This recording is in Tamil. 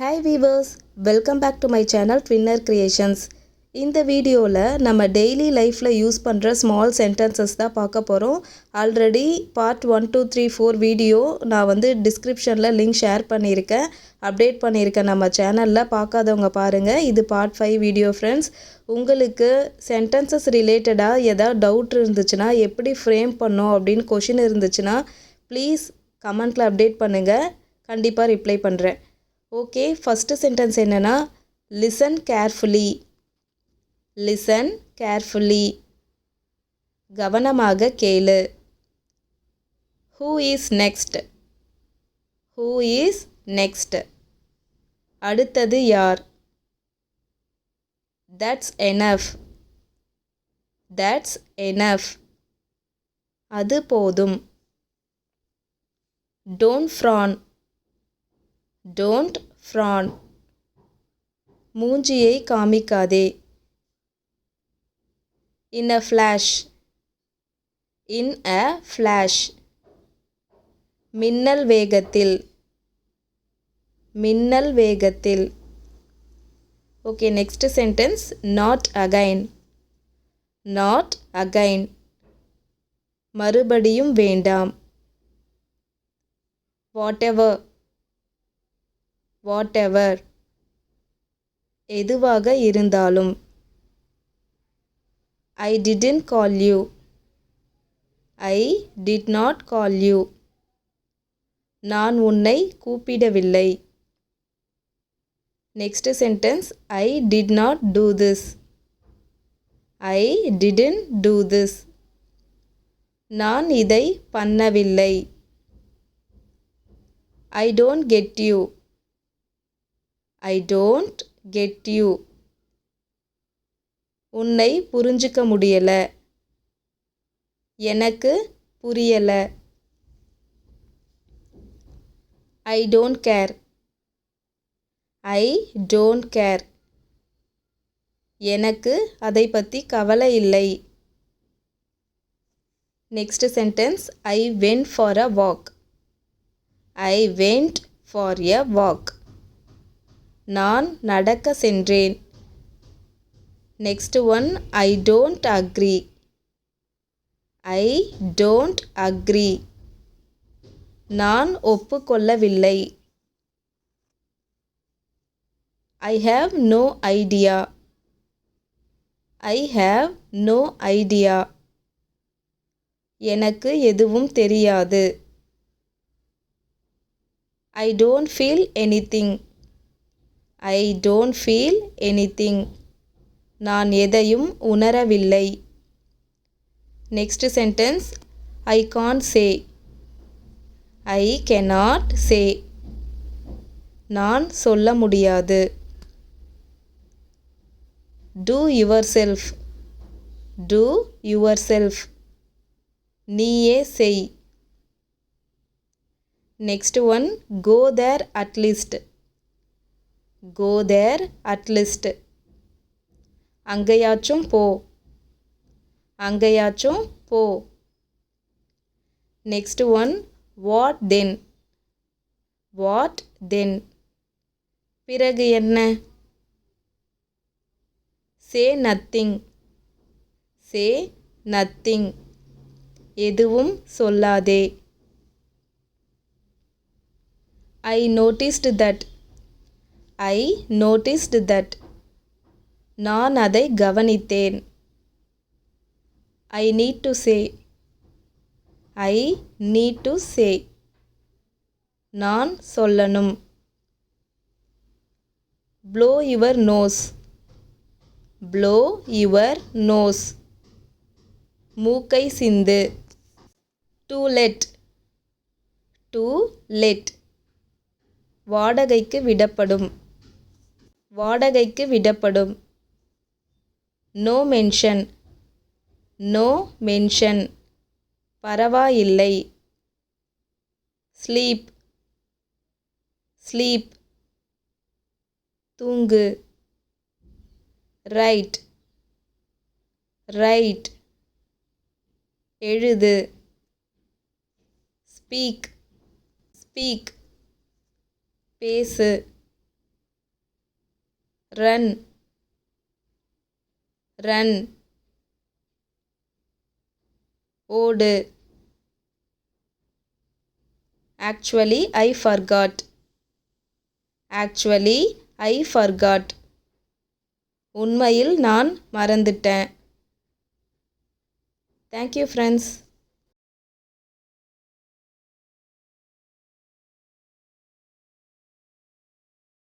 Hi viewers, welcome back to my channel Twinner Creations. இந்த வீடியோவில் நம்ம டெய்லி லைஃப்பில் யூஸ் பண்ணுற ஸ்மால் சென்டென்சஸ் தான் பார்க்க போகிறோம். ஆல்ரெடி பார்ட் 1, 2, 3, 4 வீடியோ நான் டிஸ்கிரிப்ஷனில் லிங்க் ஷேர் பண்ணியிருக்கேன், அப்டேட் பண்ணியிருக்கேன் நம்ம சேனலில். பார்க்காதவங்க பாருங்கள். இது பார்ட் 5 வீடியோ ஃப்ரெண்ட்ஸ். உங்களுக்கு சென்டென்சஸ் ரிலேட்டடாக ஏதாவது டவுட் இருந்துச்சுன்னா, எப்படி ஃப்ரேம் பண்ணோம் அப்படின்னு கொஷின் இருந்துச்சுன்னா ப்ளீஸ் கமெண்ட்டில் அப்டேட் பண்ணுங்கள், கண்டிப்பாக ரிப்ளை பண்ணுறேன். ஓகே, ஃபஸ்ட்டு சென்டென்ஸ் என்னென்னா லிசன் கேர்ஃபுல்லி. லிசன் கேர்ஃபுல்லி, கவனமாக கேளு. Who is next. Who is next, அடுத்தது யார். That's enough. தட்ஸ் எனஃப், அது போதும். Don't prawn. டோன்ட் ஃப்ரான், மூஞ்சியை காமிக்காதே. இன் அ ஃப்ளாஷ். இன் அ ஃப்ளாஷ், மின்னல் வேகத்தில். மின்னல் வேகத்தில். Okay, next sentence not again. Not again, மறுபடியும் வேண்டாம். வாட்டெவர். வாட்டெவர், எதுவாக இருந்தாலும். I didn't call you. I did not call you, நான் உன்னை கூப்பிடவில்லை. Next sentence I did not do this. I didn't do this, நான் இதை பண்ணவில்லை. I don't get you. I don't get you, உன்னை புரிஞ்சிக்க முடியல. எனக்கு புரியல. I don't care. I don't care, எனக்கு அதை பற்றி கவலை இல்லை. Next sentence I went for a walk. I went for a walk, நான் நடக்க சென்றேன். Next one I don't agree. I don't agree, நான் ஒப்புக்கொள்ளவில்லை. I have no idea. I have no idea, எனக்கு எதுவும் தெரியாது. I don't feel anything. I don't feel anything, நான் எதையும் உணரவில்லை. Next sentence I can't say. I cannot say, நான் சொல்ல முடியாது. Do yourself. Do yourself, நீயே செய். Next one go there at least. Go there at least, அங்கேயாச்சும் போ. அங்கேயாச்சும் போ. Next one what then. What then, பிறகு என்ன. Say nothing. சே நத்திங், எதுவும் சொல்லாதே. I noticed that. I noticed that, நான் அதை கவனித்தேன். I need to say. I need to say, நான் சொல்லணும். Blow your nose. Blow your nose, மூக்கை சிந்து. To let. டு லெட், வாடகைக்கு விடப்படும். வாடகைக்கு விடப்படும். No mention. நோ மென்ஷன், பரவாயில்லை. ஸ்லீப். ஸ்லீப், தூங்கு. ரைட். ரைட், எழுது. ஸ்பீக். ஸ்பீக், பேசு. run run ஓடு. Actually I forgot. Actually I forgot. உண்மையில் நான் மறந்துட்டேன். Thank you friends.